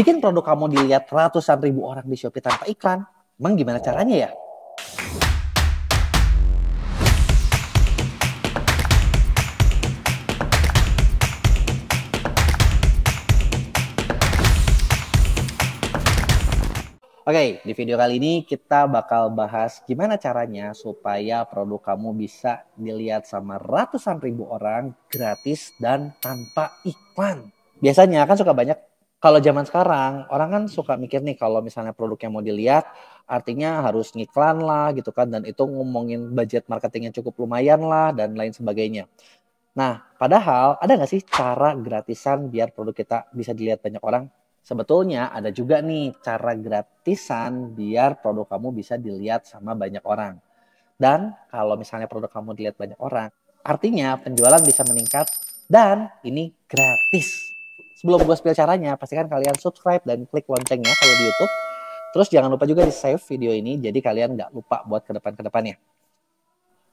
Bikin produk kamu dilihat ratusan ribu orang di Shopee tanpa iklan. Emang gimana caranya ya? Oke, di video kali ini kita bakal bahas gimana caranya supaya produk kamu bisa dilihat sama ratusan ribu orang gratis dan tanpa iklan. Biasanya kan suka banyak, kalau zaman sekarang orang kan suka mikir nih kalau misalnya produk yang mau dilihat artinya harus ngiklan lah gitu kan, dan itu ngomongin budget marketingnya cukup lumayan lah dan lain sebagainya. Nah, padahal ada nggak sih cara gratisan biar produk kita bisa dilihat banyak orang? Sebetulnya ada juga nih cara gratisan biar produk kamu bisa dilihat sama banyak orang. Dan kalau misalnya produk kamu dilihat banyak orang, artinya penjualan bisa meningkat dan ini gratis. Sebelum gue spill caranya, pastikan kalian subscribe dan klik loncengnya kalau di YouTube. Terus jangan lupa juga di save video ini, jadi kalian nggak lupa buat ke depannya.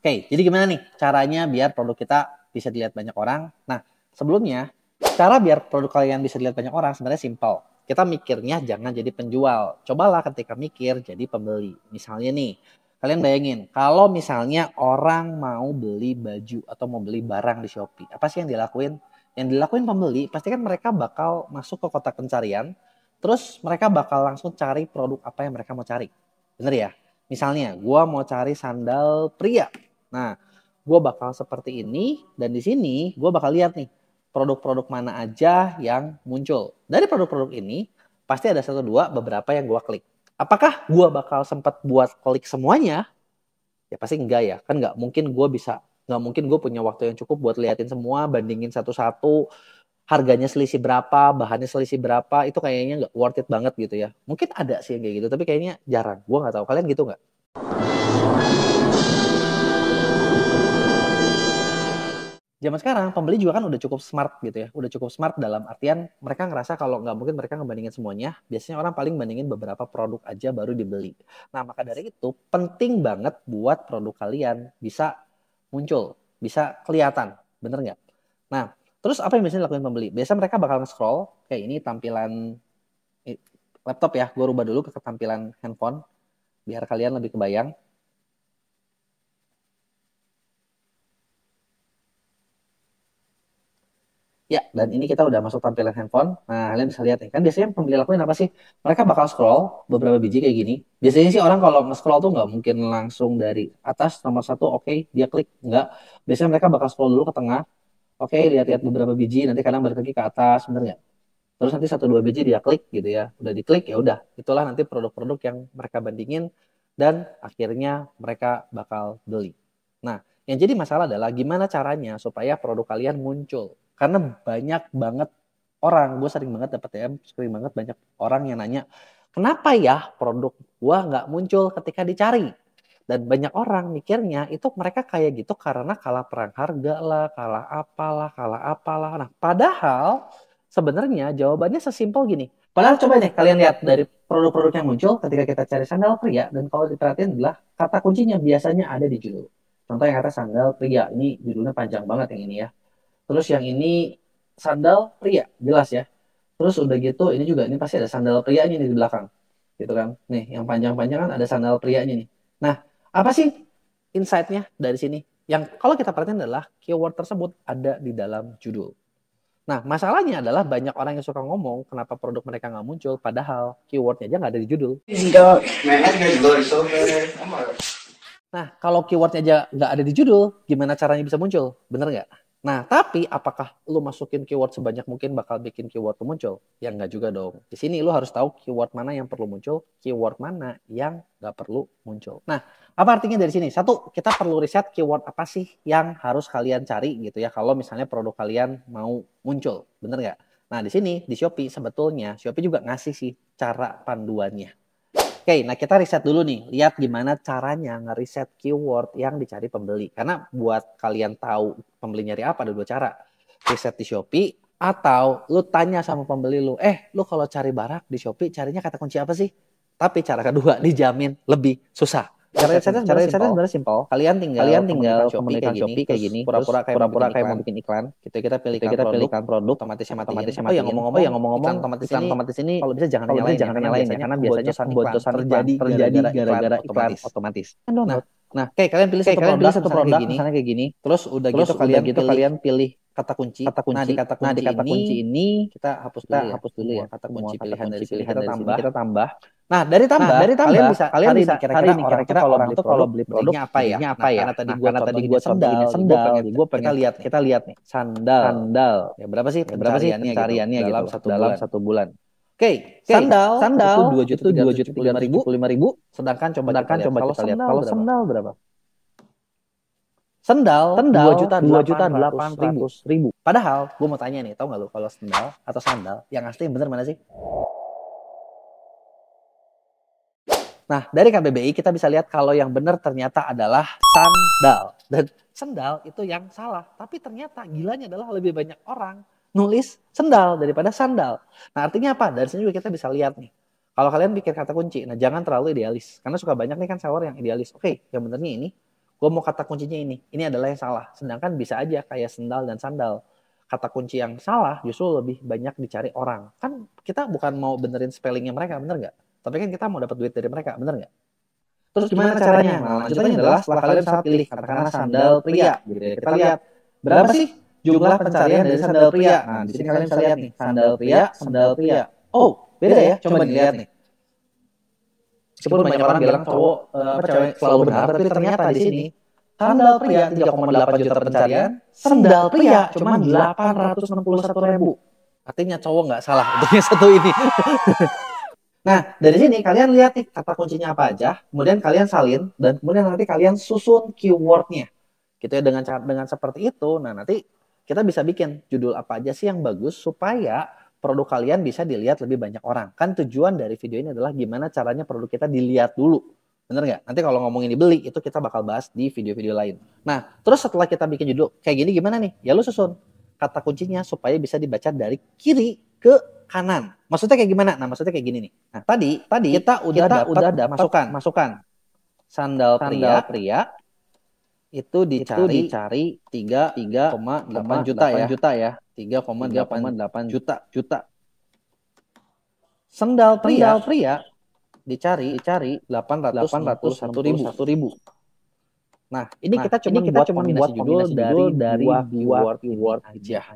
Oke, jadi gimana nih caranya biar produk kita bisa dilihat banyak orang? Nah, sebelumnya, cara biar produk kalian bisa dilihat banyak orang sebenarnya simpel. Kita mikirnya jangan jadi penjual. Cobalah ketika mikir jadi pembeli. Misalnya nih, kalian bayangin, kalau misalnya orang mau beli baju atau mau beli barang di Shopee, apa sih yang dilakuin? Yang dilakuin pembeli, pasti kan mereka bakal masuk ke kotak pencarian, terus mereka bakal langsung cari produk apa yang mereka mau cari. Bener ya? Misalnya, gue mau cari sandal pria. Nah, gue bakal seperti ini, dan di sini gue bakal lihat nih, produk-produk mana aja yang muncul. Dari produk-produk ini, pasti ada satu dua beberapa yang gue klik. Apakah gue bakal sempat buat klik semuanya? Ya pasti enggak ya. Kan nggak mungkin gue punya waktu yang cukup buat liatin semua, bandingin satu-satu, harganya selisih berapa, bahannya selisih berapa, itu kayaknya nggak worth it banget gitu ya. Mungkin ada sih yang kayak gitu, tapi kayaknya jarang. Gue nggak tahu, kalian gitu nggak? Zaman sekarang pembeli juga kan udah cukup smart gitu ya, udah cukup smart dalam artian mereka ngerasa kalau nggak mungkin mereka ngebandingin semuanya, biasanya orang paling bandingin beberapa produk aja baru dibeli. Nah, maka dari itu penting banget buat produk kalian bisa muncul, bisa kelihatan, bener nggak? Nah, terus apa yang biasanya dilakuin pembeli? Biasanya mereka bakal nge-scroll, kayak ini tampilan laptop ya, gue rubah dulu ke tampilan handphone biar kalian lebih kebayang. Ya, dan ini kita udah masuk tampilan handphone. Nah, kalian bisa lihat nih. Kan biasanya yang pembeli lakuin apa sih? Mereka bakal scroll beberapa biji kayak gini. Biasanya sih orang kalau nge-scroll tuh nggak mungkin langsung dari atas nomor satu, oke, dia klik. Nggak. Biasanya mereka bakal scroll dulu ke tengah. Oke, lihat-lihat beberapa biji. Nanti kadang balik lagi ke atas, bener nggak? Terus nanti satu dua biji dia klik gitu ya. Udah diklik ya udah. Itulah nanti produk-produk yang mereka bandingin dan akhirnya mereka bakal beli. Nah, yang jadi masalah adalah gimana caranya supaya produk kalian muncul. Karena banyak banget orang, gue sering banget dapet DM, sering banget banyak orang yang nanya, kenapa ya produk gue nggak muncul ketika dicari? Dan banyak orang mikirnya itu mereka kayak gitu karena kalah perang harga lah, kalah apalah. Nah, padahal sebenarnya jawabannya sesimpel gini. Padahal coba deh kalian lihat dari produk-produk yang muncul ketika kita cari sandal pria, dan kalau diperhatiin adalah kata kuncinya biasanya ada di judul. Contoh yang kata sandal pria, ini judulnya panjang banget yang ini ya. Terus yang ini sandal pria, jelas ya. Terus udah gitu ini juga, ini pasti ada sandal prianya nih di belakang. Gitu kan. Nih, yang panjang-panjang kan ada sandal prianya nih. Nah, apa sih insight-nya dari sini? Yang kalau kita perhatiin adalah keyword tersebut ada di dalam judul. Nah, masalahnya adalah banyak orang yang suka ngomong kenapa produk mereka nggak muncul, padahal keywordnya aja nggak ada di judul. Nah, kalau keywordnya aja nggak ada di judul, gimana caranya bisa muncul? Bener nggak? Nah, tapi apakah lu masukin keyword sebanyak mungkin bakal bikin keyword lu muncul? Ya nggak juga dong. Di sini lu harus tahu keyword mana yang perlu muncul, keyword mana yang nggak perlu muncul. Nah, apa artinya dari sini? Satu, kita perlu riset keyword apa sih yang harus kalian cari gitu ya, kalau misalnya produk kalian mau muncul. Bener nggak? Nah, di sini, di Shopee, sebetulnya Shopee juga ngasih sih cara panduannya. Oke, nah kita riset dulu nih, lihat gimana caranya ngeriset keyword yang dicari pembeli. Karena buat kalian tahu pembeli nyari apa, ada dua cara. Riset di Shopee, atau lu tanya sama pembeli lu, lu kalau cari barang di Shopee carinya kata kunci apa sih? Tapi cara kedua dijamin lebih susah. Cara risetnya sebenarnya simpel. Kalian tinggal komunikasi Shopee kayak gini, pura-pura kayak mau bikin iklan. Kita pilihkan produk, otomatis matiin. Oh ya ngomong-ngomong, iklan otomatis ini kalau bisa jangan nyalain ya, karena biasanya pembocoran terjadi gara-gara iklan otomatis. Nah, oke, kalian pilih satu produk misalnya kayak gini. Terus udah gitu kalian pilih kata kunci. Nah, di kata kunci ini kita hapus dulu ya. Kata kunci pilihan dari sini kita tambah. Nah, dari tambah kalian bisa kira-kira orang-kira kalau beli produknya apa ya? Nah, karena tadi gua contohin sendal, kita lihat nih. Sandal. Ya, berapa sih pencariannya gitu dalam satu bulan? Oke, sandal itu 2.375.000. Sedangkan coba kita lihat kalau sandal berapa? Sendal 2.800.000. Padahal gue mau tanya nih, tau nggak lu kalau sendal atau sandal yang asli yang bener mana sih? Nah, dari KBBI kita bisa lihat kalau yang benar ternyata adalah sandal. Dan sendal itu yang salah. Tapi ternyata gilanya adalah lebih banyak orang nulis sendal daripada sandal. Nah, artinya apa? Dari sini juga kita bisa lihat nih. Kalau kalian bikin kata kunci, nah jangan terlalu idealis. Karena suka banyak nih kan seller yang idealis. Oke, yang benernya ini. Gue mau kata kuncinya ini adalah yang salah. Sedangkan bisa aja kayak sendal dan sandal. Kata kunci yang salah justru lebih banyak dicari orang. Kan kita bukan mau benerin spellingnya mereka, bener nggak? Tapi kan kita mau dapat duit dari mereka, bener nggak? Terus gimana caranya? Nah, lanjutannya adalah setelah kalian bisa pilih katakanlah sandal pria, gitu ya. Kita lihat berapa sih jumlah pencarian dari sandal pria. Nah, di sini kalian bisa lihat nih, sandal pria. Oh, beda ya. Coba dilihat nih. Meskipun banyak orang bilang cowok cewek selalu benar, tapi ternyata di sini sandal pria 3,8 juta pencarian, sandal pria cuma 861.000. Artinya cowok nggak salah untuk yang satu ini. Nah, dari sini kalian lihat nih kata kuncinya apa aja, kemudian kalian salin dan kemudian nanti kalian susun keywordnya. Gitu ya, dengan seperti itu. Nah, nanti kita bisa bikin judul apa aja sih yang bagus supaya produk kalian bisa dilihat lebih banyak orang. Kan tujuan dari video ini adalah gimana caranya produk kita dilihat dulu. Bener nggak? Nanti kalau ngomongin dibeli, itu kita bakal bahas di video-video lain. Nah, terus setelah kita bikin judul, kayak gini gimana nih? Ya lu susun kata kuncinya supaya bisa dibaca dari kiri ke kanan. Maksudnya kayak gimana? Nah, maksudnya kayak gini nih. Nah, tadi kita udah dapat masukan. Sandal pria itu dicari 3,8 juta ya. 3,8 juta. Sendal pria dicari 801.000. Nah, ini kita cuma buat judul dari keyword aja.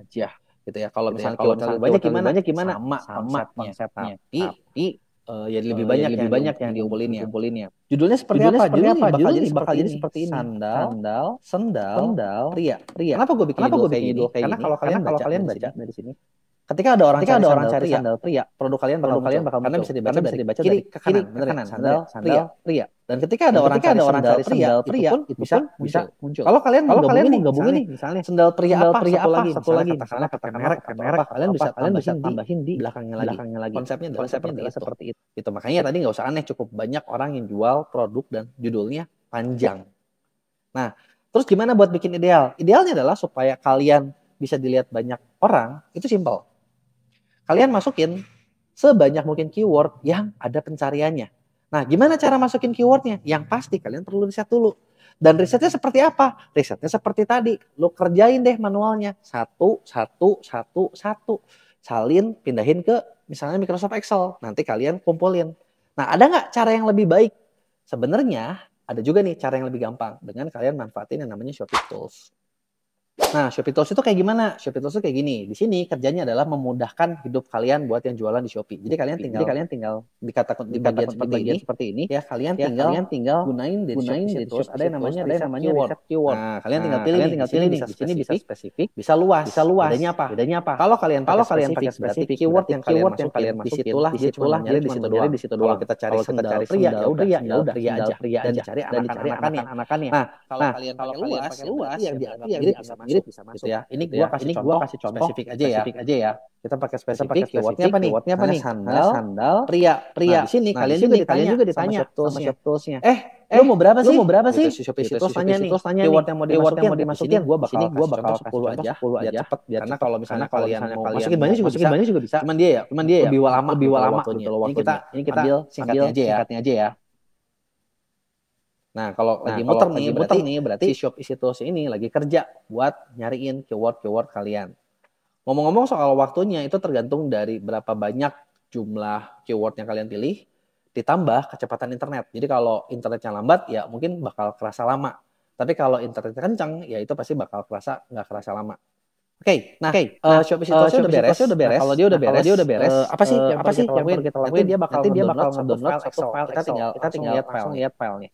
Gitu ya. Kalau misalnya banyak gimana? Sama konsepnya. Tapi ya lebih banyak yang diumpulinnya. Judulnya seperti apa? Judulnya bakal jadi seperti ini. Sandal pria. Kenapa gue bikin judul kayak gini? Karena kalau kalian baca dari sini, ketika ada orang cari sandal pria, produk kalian bakal karena bisa dibaca dari kiri ke kanan, sandal pria. Dan ketika ada orang cari sandal pria, itu bisa muncul. Kalau kalian mau gabungin nih, misalnya sandal pria apa satu lagi, katakanlah merek, kalian bisa tambahin di belakangnya lagi. Konsepnya adalah seperti itu. Itu makanya tadi nggak usah aneh, cukup banyak orang yang jual produk dan judulnya panjang. Nah, terus gimana buat bikin ideal? Idealnya adalah supaya kalian bisa dilihat banyak orang, itu simpel. Kalian masukin sebanyak mungkin keyword yang ada pencariannya. Nah, gimana cara masukin keywordnya? Yang pasti kalian perlu riset dulu. Dan risetnya seperti apa? Risetnya seperti tadi. Lo kerjain deh manualnya. Satu. Salin, pindahin ke misalnya Microsoft Excel. Nanti kalian kumpulin. Nah, ada nggak cara yang lebih baik? Sebenarnya ada juga nih cara yang lebih gampang. Dengan kalian manfaatin yang namanya Shopee Tools. Nah, Shopee Tools itu kayak gimana? Shopee Tools itu kayak gini. Di sini kerjanya adalah memudahkan hidup kalian buat yang jualan di Shopee. Jadi kalian tinggal di bagian seperti ini. Ya, kalian tinggal gunain di Shopee Tools ada yang namanya reset keyword. Nah, kalian tinggal pilih nih. Di sini bisa spesifik, bisa luas. Bedanya apa? Kalau kalian pakai spesifik, keyword yang kalian masukin, disitulah jadi di situ doang. Kalau kita cari sandal pria, ya udah pria aja. Dan dicari anak-anakannya. Nah, kalau kalian pakai luas, yang mirip bisa masuk ya. Ini gua kasih contoh spesifik aja ya. Kita pakai spesifik keywordnya apa nih? Sandal pria. Nah, di sini kalian juga ditanya sama Shopee Tools-nya. Lu mau berapa sih? Shopee Tools tanya nih. Keyword yang mau dimasukin gua bakal kasih 10 aja biar cepet. Karena kalau misalnya kalian mau masukin banyak juga bisa. Cuman dia ya lebih lama waktunya. Ini kita ambil singkatnya aja ya. Nah, kalau lagi muter nih, berarti si Shopee Situs ini lagi kerja buat nyariin keyword-keyword kalian. Ngomong-ngomong soal waktunya, itu tergantung dari berapa banyak jumlah keyword yang kalian pilih, ditambah kecepatan internet. Jadi kalau internetnya lambat, ya mungkin bakal kerasa lama. Tapi kalau internetnya kencang, ya itu pasti bakal nggak kerasa lama. Oke, nah, Shopee situasinya udah beres. Nah, kalau dia udah beres, apa sih yang perlu kita lakuin? Nanti dia bakal ngedownload satu file Excel. Kita tinggal langsung lihat filenya.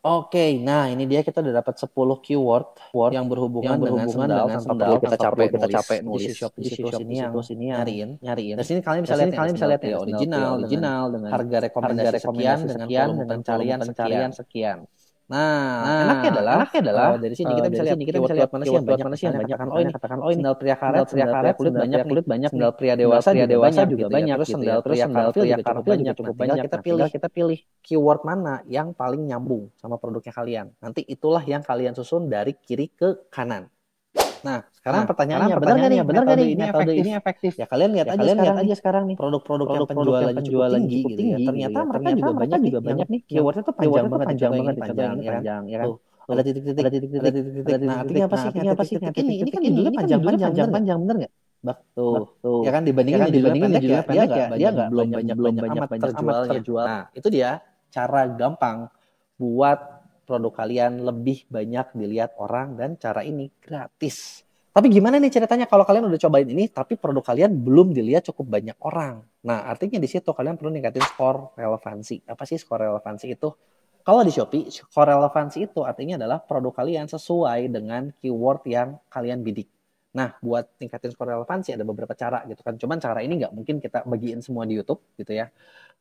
Oke, nah ini dia kita udah dapat 10 keyword yang berhubungan dengan sendal tanpa perlu kita capek nulis di situs ini yang nyariin. Dari sini kalian bisa lihat nih, original dengan harga rekomendasi sekian dengan volume pencarian sekian. Nah, enaknya adalah dari sini kita bisa lihat keyword mana sih yang banyak. Misalnya katakan oh ini sendal pria karet, kulit banyak, sendal pria dewasa juga banyak, terus sendal pria karfil juga cukup banyak. Kita pilih keyword mana yang paling nyambung sama produknya kalian. Nanti itulah yang kalian susun dari kiri ke kanan. Nah, sekarang pertanyaannya benar nggak nih metode ini efektif? Ya kalian lihat aja sekarang nih produk-produk yang penjualannya cukup tinggi gitu ya. Ternyata mereka juga banyak nih keywordnya tuh panjang banget, contohnya ini panjang ya kan. Tuh, ada titik-titik. Nah, artinya apa sih? Ini kan judulnya panjang, bener nggak? Betul. Ya kan dibandingin judulnya pendek ya, dia nggak belum banyak amat terjualnya. Nah, itu dia cara gampang buat produk kalian lebih banyak dilihat orang, dan cara ini gratis. Tapi gimana nih ceritanya kalau kalian udah cobain ini tapi produk kalian belum dilihat cukup banyak orang? Nah, artinya di situ kalian perlu ningkatin skor relevansi. Apa sih skor relevansi itu? Kalau di Shopee, skor relevansi itu artinya adalah produk kalian sesuai dengan keyword yang kalian bidik. Nah, buat tingkatin skor relevansi ada beberapa cara gitu kan. Cuman cara ini nggak mungkin kita bagiin semua di YouTube gitu ya.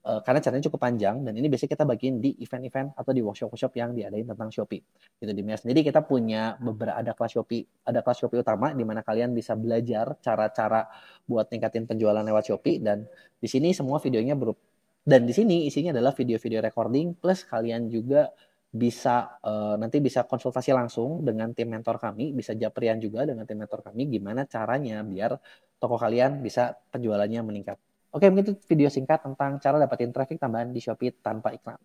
Karena caranya cukup panjang, dan ini biasanya kita bagiin di event-event atau di workshop-workshop yang diadain tentang Shopee. Gitu di Mia sendiri kita punya ada kelas Shopee utama di mana kalian bisa belajar cara-cara buat tingkatin penjualan lewat Shopee, dan di sini semua videonya dan di sini isinya adalah video-video recording plus kalian juga bisa nanti bisa konsultasi langsung dengan tim mentor kami, bisa japrian juga dengan tim mentor kami gimana caranya biar toko kalian bisa penjualannya meningkat. Oke, mungkin itu video singkat tentang cara dapetin traffic tambahan di Shopee tanpa iklan.